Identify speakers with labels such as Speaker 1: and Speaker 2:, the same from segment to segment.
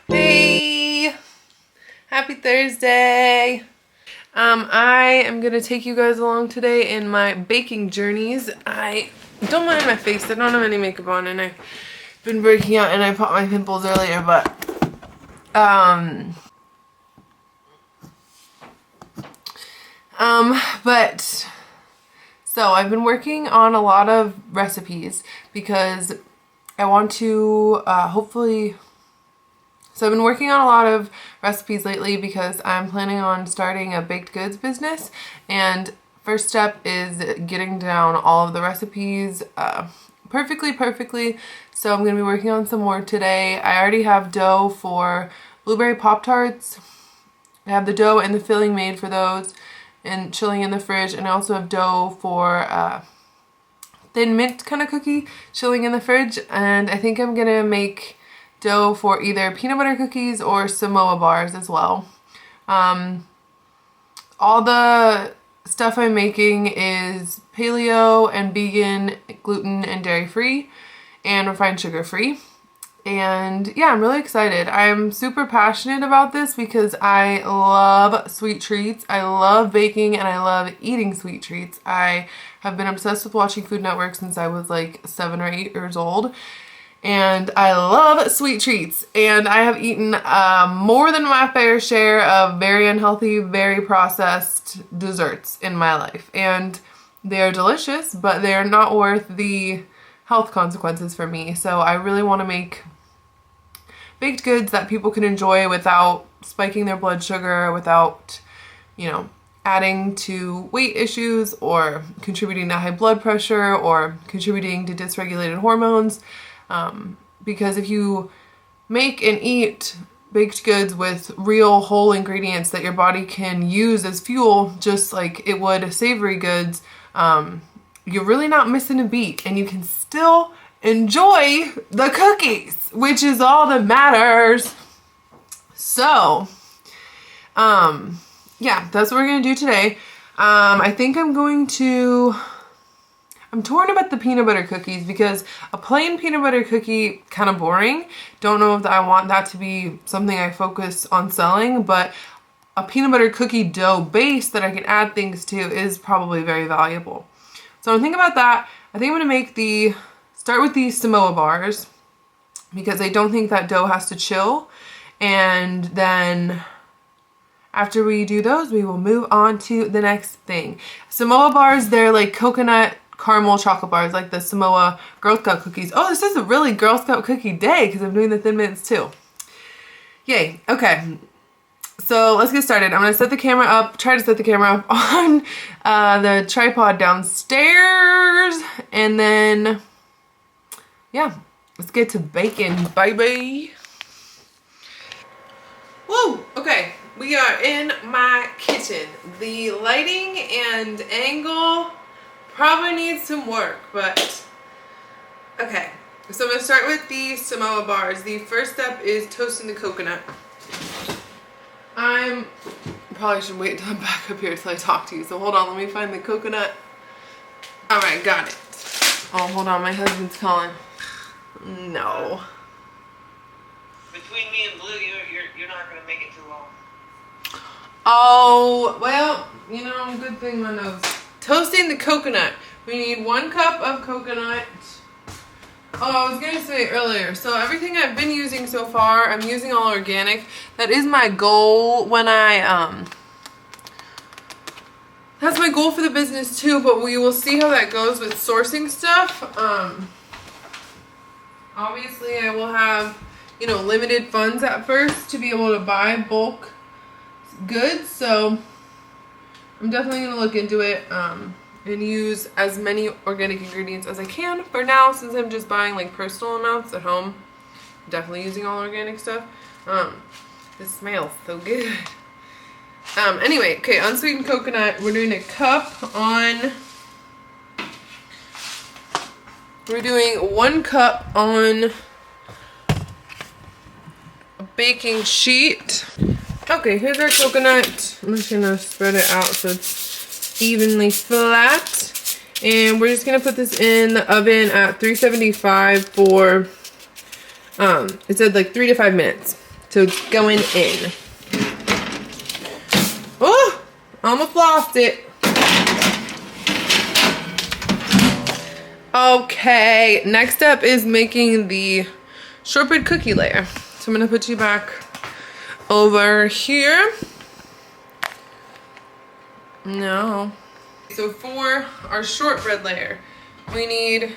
Speaker 1: Hey, happy Thursday. I am gonna take you guys along today in my baking journeys. I don't mind my face. I don't have any makeup on, and I've been breaking out, and I popped my pimples earlier, so I've been working on a lot of recipes because I want to hopefully. So I've been working on a lot of recipes lately because I'm planning on starting a baked goods business, and first step is getting down all of the recipes perfectly. So I'm going to be working on some more today. I already have dough for blueberry pop-tarts. I have the dough and the filling made for those and chilling in the fridge, and I also have dough for thin mint kind of cookie chilling in the fridge, and I think I'm going to make dough for either peanut butter cookies or Samoa bars as well. All the stuff I'm making is paleo and vegan, gluten and dairy free, and refined sugar free. And yeah, I'm really excited. I'm super passionate about this because I love sweet treats. I love baking and I love eating sweet treats. I have been obsessed with watching Food Network since I was like 7 or 8 years old. And I love sweet treats, and I have eaten more than my fair share of very unhealthy, very processed desserts in my life. And they are delicious, but they are not worth the health consequences for me. So I really want to make baked goods that people can enjoy without spiking their blood sugar, without, you know, adding to weight issues or contributing to high blood pressure or contributing to dysregulated hormones. Because if you make and eat baked goods with real whole ingredients that your body can use as fuel, just like it would savory goods, you're really not missing a beat, and you can still enjoy the cookies, which is all that matters. So, yeah, that's what we're going to do today. I think I'm torn about the peanut butter cookies because a plain peanut butter cookie, kind of boring. Don't know if I want that to be something I focus on selling, but a peanut butter cookie dough base that I can add things to is probably very valuable. So I'm thinking about that. I think I'm going to start with these Samoa bars because I don't think that dough has to chill. And then after we do those, we will move on to the next thing. Samoa bars, they're like coconut caramel chocolate bars, like the Samoa Girl Scout cookies. Oh, this is a really Girl Scout cookie day because I'm doing the Thin Mints too. Yay. Okay. So let's get started. I'm going to set the camera up, try to set the camera up on the tripod downstairs. And then, yeah, let's get to baking, baby. Woo! Okay. We are in my kitchen. The lighting and angle probably needs some work, but okay. So I'm going to start with the Samoa bars. The first step is toasting the coconut. Probably should wait until I'm back up here until I talk to you. So hold on, let me find the coconut. Alright, got it. Oh, hold on, my husband's calling. No.
Speaker 2: Between me and Blue, you're not going to make it too long.
Speaker 1: Oh, well, you know, good thing my nose. Toasting the coconut. We need 1 cup of coconut. Oh, I was going to say earlier. So everything I've been using so far, I'm using all organic. That is my goal when that's my goal for the business too, but we will see how that goes with sourcing stuff. Obviously I will have, you know, limited funds at first to be able to buy bulk goods. So I'm definitely going to look into it and use as many organic ingredients as I can. For now, since I'm just buying like personal amounts at home, I'm definitely using all organic stuff. This smells so good. Anyway, okay, unsweetened coconut. We're doing 1 cup on... We're doing 1 cup on a baking sheet. Okay, here's our coconut. I'm just gonna spread it out so it's evenly flat. And we're just gonna put this in the oven at 375 for, it said like 3 to 5 minutes So it's going in. Oh, almost lost it. Okay, next up is making the shortbread cookie layer. So I'm gonna put you back over here. No. So for our shortbread layer, we need,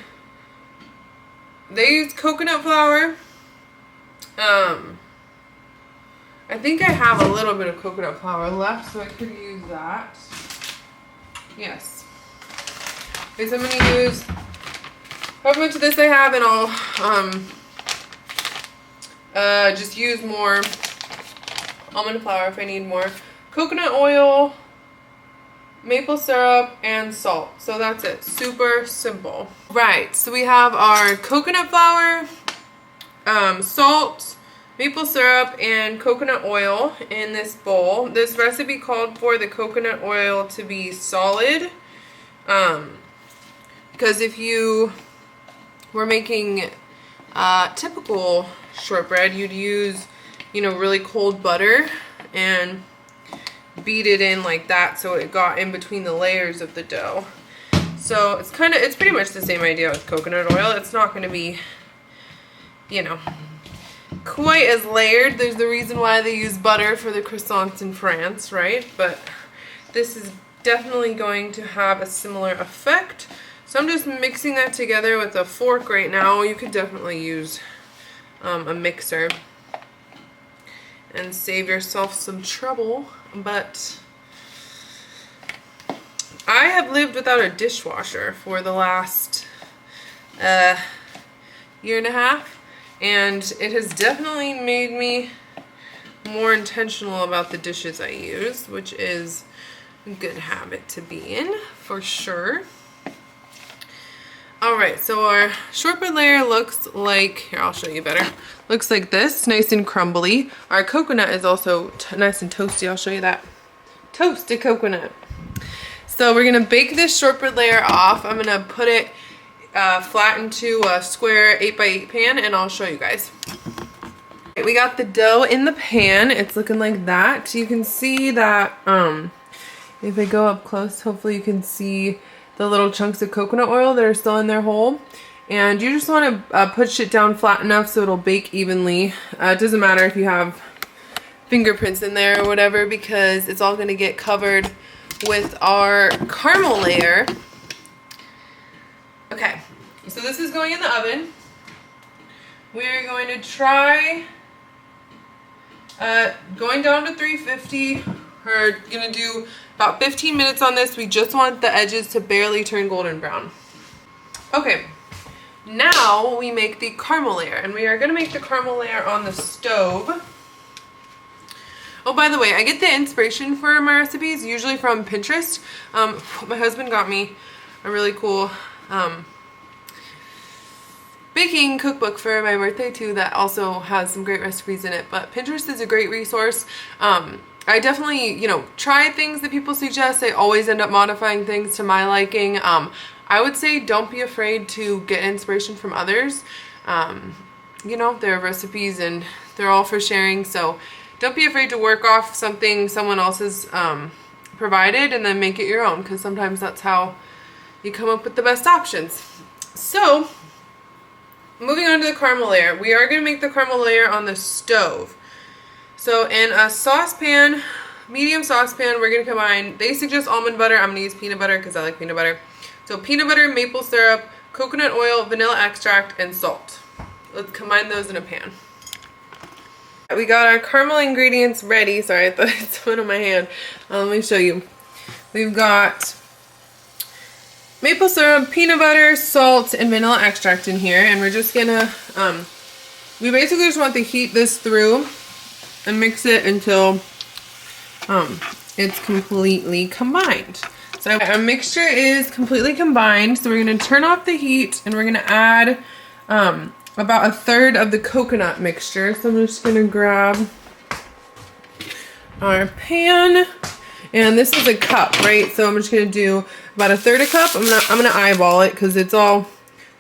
Speaker 1: they use coconut flour. I think I have a little bit of coconut flour left, so I could use that. Yes. Okay, so I'm gonna use however much of this I have, and I'll just use more almond flour if I need more. Coconut oil, maple syrup, and salt. So that's it. Super simple. Right, so we have our coconut flour, salt, maple syrup, and coconut oil in this bowl. This recipe called for the coconut oil to be solid, because if you were making typical shortbread, you'd use, you know, really cold butter and beat it in like that so it got in between the layers of the dough. So it's pretty much the same idea with coconut oil. It's not going to be, you know, quite as layered. There's the reason why they use butter for the croissants in France, right? But this is definitely going to have a similar effect. So I'm just mixing that together with a fork right now. You could definitely use a mixer and save yourself some trouble, but I have lived without a dishwasher for the last year and a half, and it has definitely made me more intentional about the dishes I use, which is a good habit to be in for sure. Alright, so our shortbread layer looks like, here I'll show you better, looks like this, nice and crumbly. Our coconut is also nice and toasty. I'll show you that. Toasted coconut. So we're going to bake this shortbread layer off. I'm going to put it flat into a square 8x8 pan, and I'll show you guys. We got the dough in the pan. It's looking like that. You can see that, if I go up close, hopefully you can see the little chunks of coconut oil that are still in their hole. And you just want to push it down flat enough so it'll bake evenly. It doesn't matter if you have fingerprints in there or whatever, because it's all going to get covered with our caramel layer. Okay, so this is going in the oven. We're going to try going down to 350. We're going to do about 15 minutes on this. We just want the edges to barely turn golden brown. Okay, now we make the caramel layer, and we are going to make the caramel layer on the stove. Oh, by the way, I get the inspiration for my recipes usually from Pinterest. My husband got me a really cool baking cookbook for my birthday too that also has some great recipes in it, but Pinterest is a great resource. I definitely, you know, try things that people suggest. I always end up modifying things to my liking. I would say don't be afraid to get inspiration from others. You know, they're recipes and they're all for sharing, so don't be afraid to work off something someone else has provided and then make it your own, because sometimes that's how you come up with the best options. So, moving on to the caramel layer. We are going to make the caramel layer on the stove. So in a saucepan, medium saucepan, we're going to combine, they suggest almond butter. I'm going to use peanut butter because I like peanut butter. So peanut butter, maple syrup, coconut oil, vanilla extract, and salt. Let's combine those in a pan. We got our caramel ingredients ready. Sorry, I thought I spun on my hand. Let me show you. We've got maple syrup, peanut butter, salt, and vanilla extract in here. And we're just gonna, we basically just want to heat this through and mix it until it's completely combined. So our mixture is completely combined. So we're gonna turn off the heat and we're gonna add about 1/3 of the coconut mixture. So I'm just gonna grab our pan, and this is a cup, right? So I'm just gonna do about 1/3 a cup. I'm gonna eyeball it because it's all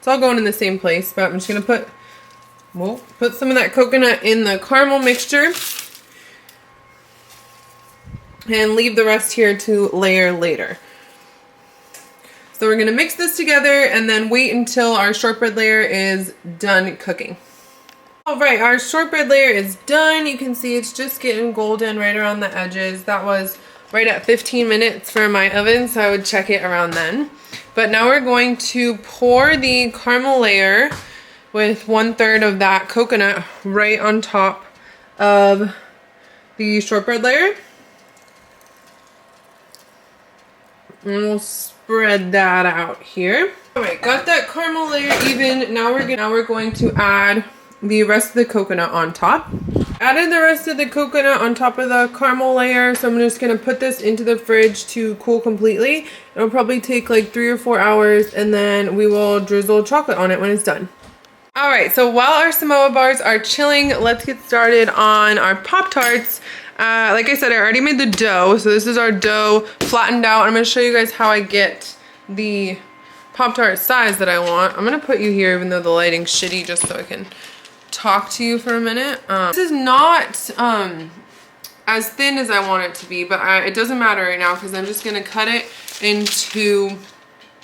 Speaker 1: going in the same place, but I'm just gonna put we'll put some of that coconut in the caramel mixture and leave the rest here to layer later. So we're gonna mix this together and then wait until our shortbread layer is done cooking. All right, our shortbread layer is done. You can see it's just getting golden right around the edges. That was right at 15 minutes for my oven, so I would check it around then. But now we're going to pour the caramel layer with 1/3 of that coconut right on top of the shortbread layer. And we'll spread that out here. All right, got that caramel layer even. Now we're going to add the rest of the coconut on top. Added the rest of the coconut on top of the caramel layer, so I'm just gonna put this into the fridge to cool completely. It'll probably take like 3 or 4 hours, and then we will drizzle chocolate on it when it's done. All right, so while our Samoa bars are chilling, let's get started on our Pop-Tarts. Like I said, I already made the dough, so this is our dough flattened out. I'm gonna show you guys how I get the Pop-Tart size that I want. I'm gonna put you here even though the lighting's shitty, just so I can talk to you for a minute. This is not as thin as I want it to be, but it doesn't matter right now because I'm just gonna cut it into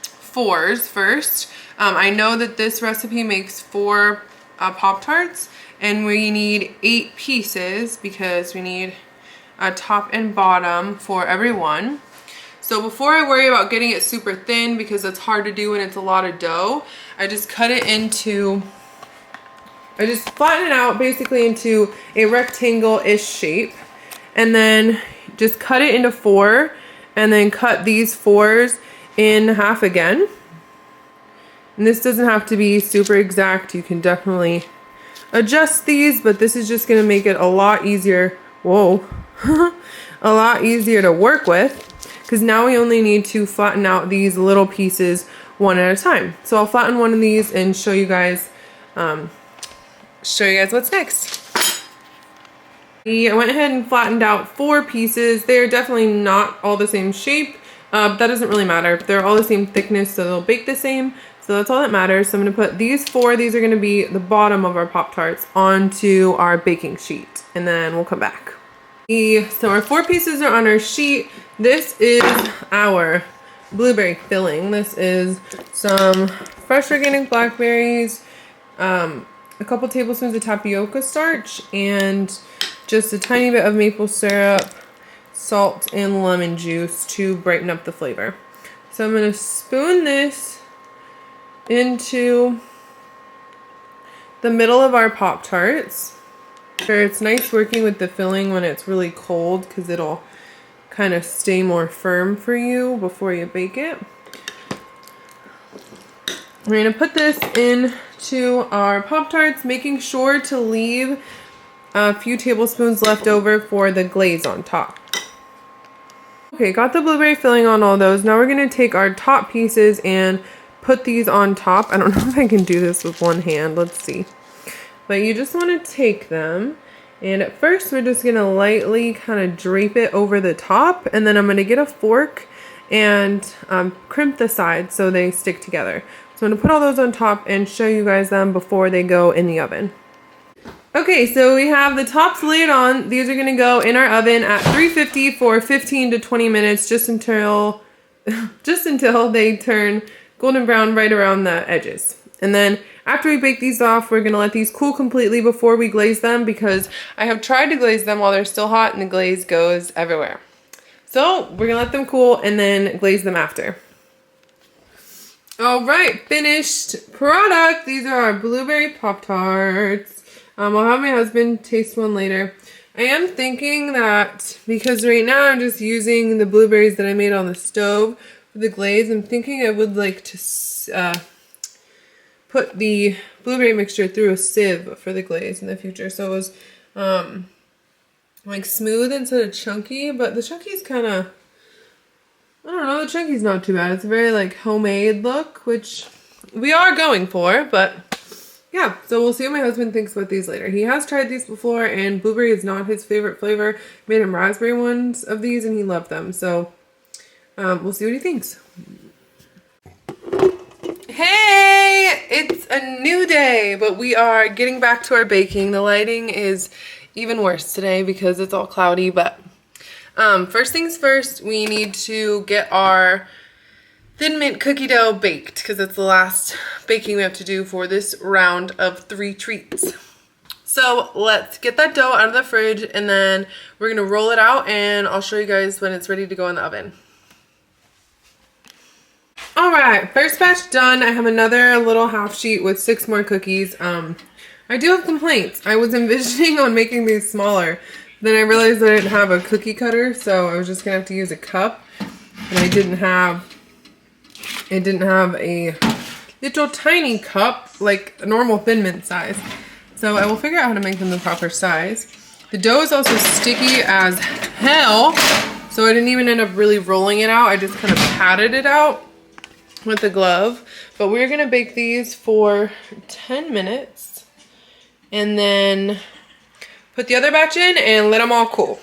Speaker 1: 4s first. I know that this recipe makes 4 Pop-Tarts, and we need 8 pieces because we need a top and bottom for every one. So before I worry about getting it super thin, because it's hard to do when it's a lot of dough, I just flatten it out basically into a rectangle-ish shape, and then just cut it into 4, and then cut these 4s in half again. And this doesn't have to be super exact. You can definitely adjust these, but this is just gonna make it a lot easier. Whoa. A lot easier to work with, because now we only need to flatten out these little pieces one at a time. So I'll flatten one of these and show you guys what's next. I went ahead and flattened out 4 pieces. They're definitely not all the same shape, but that doesn't really matter. They're all the same thickness, so they'll bake the same. So that's all that matters. So I'm gonna put these 4, these are gonna be the bottom of our Pop-Tarts, onto our baking sheet, and then we'll come back. So our 4 pieces are on our sheet. This is our blueberry filling. This is some fresh organic blackberries, a couple tablespoons of tapioca starch, and just a tiny bit of maple syrup, salt, and lemon juice to brighten up the flavor. So I'm gonna spoon this into the middle of our Pop-Tarts. Sure, it's nice working with the filling when it's really cold because it'll kind of stay more firm for you before you bake it. We're gonna put this into our Pop-Tarts, making sure to leave a few tablespoons left over for the glaze on top. Okay, got the blueberry filling on all those. Now we're gonna take our top pieces and put these on top. I don't know if I can do this with one hand. Let's see. But you just want to take them, and at first we're just going to lightly kind of drape it over the top, and then I'm going to get a fork and crimp the sides so they stick together. So I'm going to put all those on top and show you guys them before they go in the oven. Okay, so we have the tops laid on. These are going to go in our oven at 350 for 15 to 20 minutes, just until they turn golden brown right around the edges. And then after we bake these off, we're gonna let these cool completely before we glaze them, because I have tried to glaze them while they're still hot and the glaze goes everywhere. So we're gonna let them cool and then glaze them after. All right, finished product. These are our blueberry Pop-Tarts. I'll have my husband taste one later. I am thinking that because right now I'm just using the blueberries that I made on the stove for the glaze, I'm thinking I would like to put the blueberry mixture through a sieve for the glaze in the future, so it was like smooth instead of chunky. But the chunky's kind of, I don't know, the chunky's not too bad. It's a very like homemade look, which we are going for. But yeah, so we'll see what my husband thinks about these later. He has tried these before, and blueberry is not his favorite flavor. Made him raspberry ones of these and he loved them, so we'll see what he thinks. Hey, it's a new day. Okay, but we are getting back to our baking. The lighting is even worse today because it's all cloudy, but first things first, we need to get our Thin Mint cookie dough baked because it's the last baking we have to do for this round of 3 treats. So let's get that dough out of the fridge and then we're gonna roll it out and I'll show you guys when it's ready to go in the oven. All right, first batch done. I have another little half sheet with 6 more cookies. I do have complaints. I was envisioning on making these smaller. Then I realized I didn't have a cookie cutter, so I was just gonna have to use a cup. And it didn't have a little tiny cup, like a normal Thin Mint size. So I will figure out how to make them the proper size. The dough is also sticky as hell, so I didn't even end up really rolling it out. I just kind of patted it out with the glove. But we're gonna bake these for 10 minutes and then put the other batch in and let them all cool.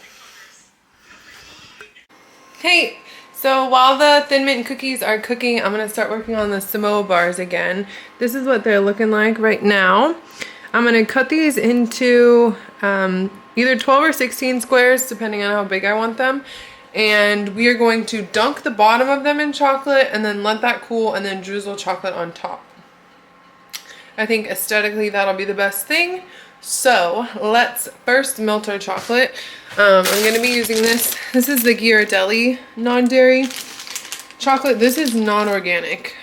Speaker 1: Hey, so while the Thin Mint cookies are cooking, I'm gonna start working on the Samoa bars again. This is what they're looking like right now. I'm gonna cut these into either 12 or 16 squares, depending on how big I want them. And we are going to dunk the bottom of them in chocolate and then let that cool and then drizzle chocolate on top. I think aesthetically that'll be the best thing. So let's first melt our chocolate. I'm going to be using this. This is the Ghirardelli non-dairy chocolate. This is non-organic.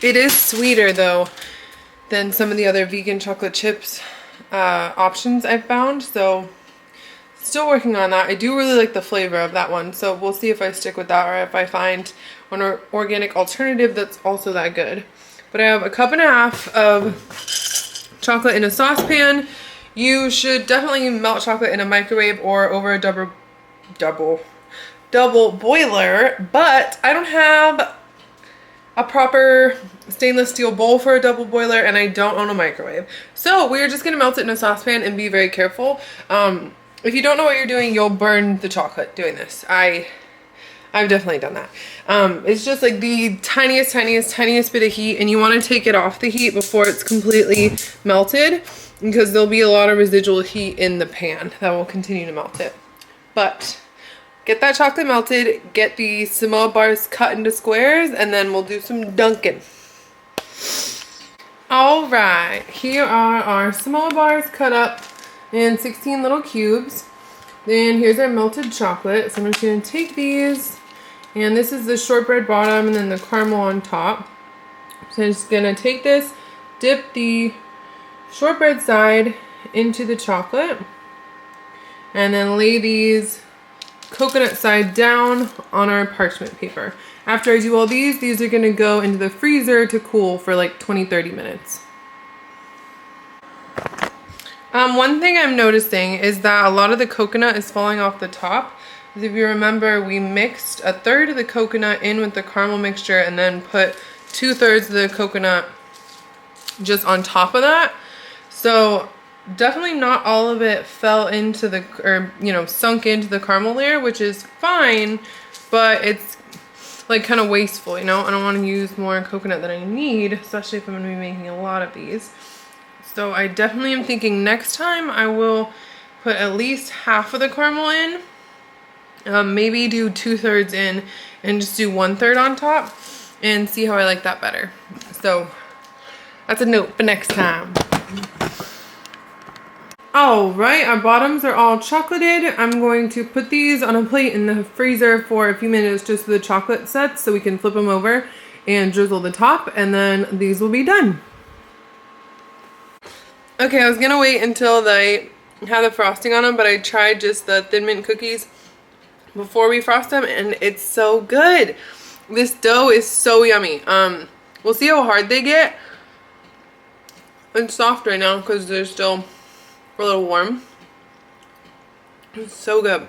Speaker 1: It is sweeter though than some of the other vegan chocolate chips options I've found. So still working on that. I do really like the flavor of that one. So we'll see if I stick with that or if I find an organic alternative that's also that good. But I have a 1.5 cups of chocolate in a saucepan. You should definitely melt chocolate in a microwave or over a double boiler, but I don't have a proper stainless steel bowl for a double boiler and I don't own a microwave. So we're just gonna melt it in a saucepan and be very careful. If you don't know what you're doing, you'll burn the chocolate doing this. I've definitely done that. It's just like the tiniest bit of heat and you want to take it off the heat before it's completely melted because there'll be a lot of residual heat in the pan that will continue to melt it. But get that chocolate melted, get the Samoa bars cut into squares, and then we'll do some dunking. All right, here are our Samoa bars cut up in 16 little cubes. Then here's our melted chocolate. So I'm just gonna take these, and this is the shortbread bottom and then the caramel on top. So I'm just gonna take this, dip the shortbread side into the chocolate, and then lay these coconut side down on our parchment paper. After I do all these are gonna go into the freezer to cool for like 20-30 minutes. One thing I'm noticing is that a lot of the coconut is falling off the top. As if you remember, we mixed 1/3 of the coconut in with the caramel mixture and then put 2/3 of the coconut just on top of that. So definitely not all of it fell into the, or sunk into the caramel layer, which is fine, but it's like kind of wasteful, I don't want to use more coconut than I need, especially if I'm going to be making a lot of these. So I definitely am thinking next time I will put at least half of the caramel in, maybe do 2/3 in and just do 1/3 on top and see how I like that better. So that's a note for next time. All right, our bottoms are all chocolated. I'm going to put these on a plate in the freezer for a few minutes just so the chocolate sets so we can flip them over and drizzle the top, and then these will be done. Okay, I was gonna wait until they have the frosting on them, but I tried just the Thin Mint cookies before we frost them, and it's so good. This dough is so yummy. We'll see how hard they get. It's soft right now because they're still a little warm. It's so good.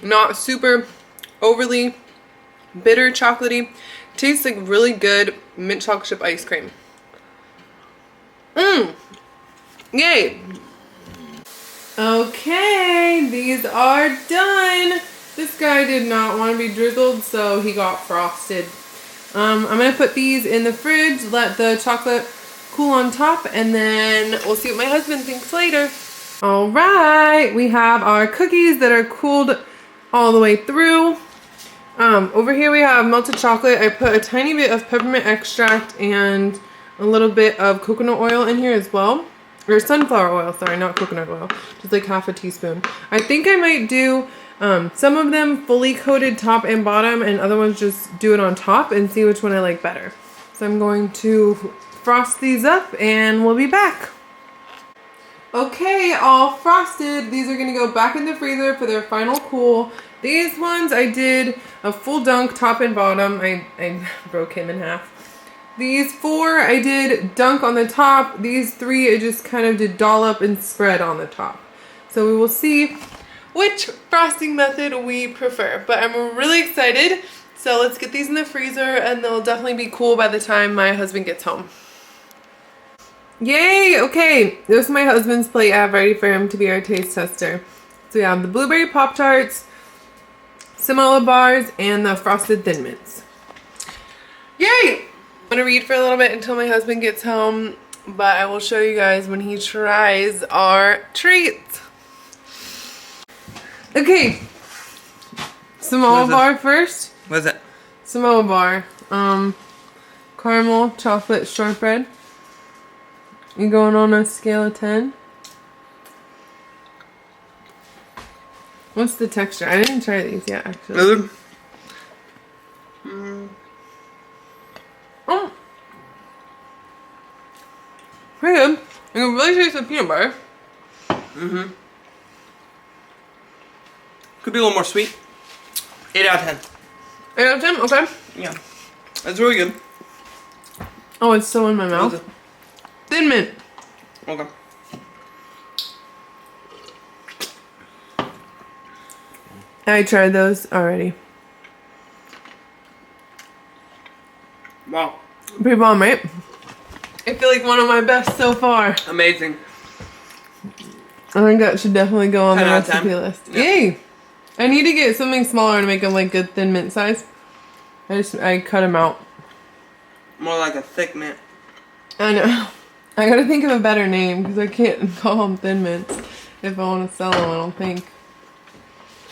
Speaker 1: Not super overly bitter chocolatey. Tastes like really good mint chocolate chip ice cream. Yay! Okay, these are done. This guy did not want to be drizzled, so he got frosted. I'm gonna put these in the fridge, let the chocolate cool on top, and then we'll see what my husband thinks later. All right, we have our cookies that are cooled all the way through. Over here we have melted chocolate. I put a tiny bit of peppermint extract and a little bit of coconut oil in here as well. Or sunflower oil, sorry, not coconut oil. Just like half a teaspoon. I think I might do some of them fully coated top and bottom, and other ones just do it on top and see which one I like better. So I'm going to frost these up and we'll be back. Okay, all frosted. These are gonna go back in the freezer for their final cool. These ones I did a full dunk top and bottom. I broke him in half. These 4 I did dunk on the top. These 3 I just kind of did dollop and spread on the top. So we will see which frosting method we prefer. But I'm really excited. So let's get these in the freezer and they'll definitely be cool by the time my husband gets home. Yay! Okay, this is my husband's plate I have ready for him to be our taste tester. So we have the blueberry Pop-Tarts, Samoa bars, and the frosted Thin Mints. Yay! I'm gonna read for a little bit until my husband gets home, but I will show you guys when he tries our treats. Okay, Samoa bar first.
Speaker 3: What is it?
Speaker 1: Samoa bar. Caramel chocolate shortbread. You going on a scale of 10? What's the texture? I didn't try these yet, actually. Oh, pretty good. I can really taste the peanut butter.
Speaker 3: Could be a little more sweet. 8 out of 10.
Speaker 1: 8 out of 10? Okay.
Speaker 3: Yeah. That's really good.
Speaker 1: Oh, it's still in my mouth. Thin Mint.
Speaker 3: Okay.
Speaker 1: I tried those already.
Speaker 3: Wow.
Speaker 1: Pretty bomb, right? I feel like one of my best so far.
Speaker 3: Amazing.
Speaker 1: I think that should definitely go on the
Speaker 3: 10 out of
Speaker 1: recipe
Speaker 3: 10.
Speaker 1: list.
Speaker 3: Yeah.
Speaker 1: Yay! I need to get something smaller to make them like good Thin Mint size. I cut them out.
Speaker 3: More like a thick mint.
Speaker 1: I know. I gotta think of a better name because I can't call them Thin Mints if I want to sell them, I don't think.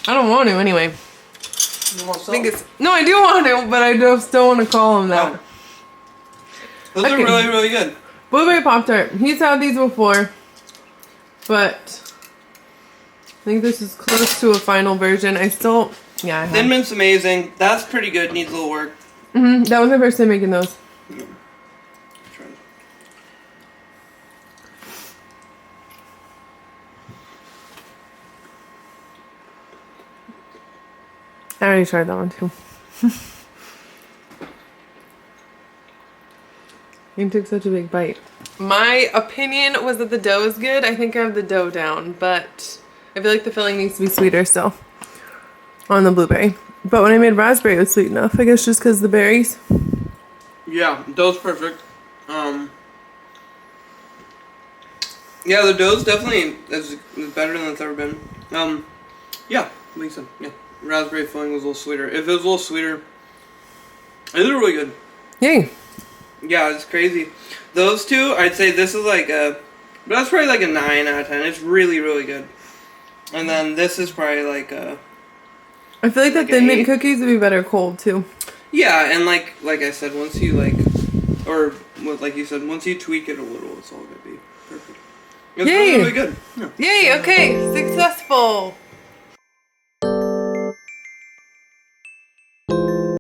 Speaker 1: I don't want to anyway.
Speaker 3: You want some?
Speaker 1: No, I do want to, but I just don't want to call them that.
Speaker 3: Oh. Those are really, really good.
Speaker 1: Blueberry Pop-Tart. He's had these before, but I think this is close to a final version. I still, yeah, I have.
Speaker 3: Thin Mint's amazing. That's pretty good. Needs a little work.
Speaker 1: That was my first time making those.
Speaker 3: Yeah.
Speaker 1: I already tried that one too. You took such a big bite. My opinion was that the dough is good. I think I have the dough down, but I feel like the filling needs to be sweeter still on the blueberry. But when I made raspberry, it was sweet enough. I guess just because the berries.
Speaker 3: Yeah, dough's perfect. Yeah, the dough's definitely is better than it's ever been. Yeah, makes sense. Yeah, raspberry filling was a little sweeter. If it was a little sweeter, these are really good.
Speaker 1: Yay.
Speaker 3: Yeah, it's crazy. Those two, I'd say this is like a, but that's probably like a 9 out of 10. It's really, really good. And then this is probably like a,
Speaker 1: I feel like the Thin Mint cookies would be better cold too.
Speaker 3: yeah, and like I said, once you like you said, once you tweak it a little, it's all gonna be perfect. It's
Speaker 1: Yay.
Speaker 3: really good. Yeah.
Speaker 1: Yay, okay, successful.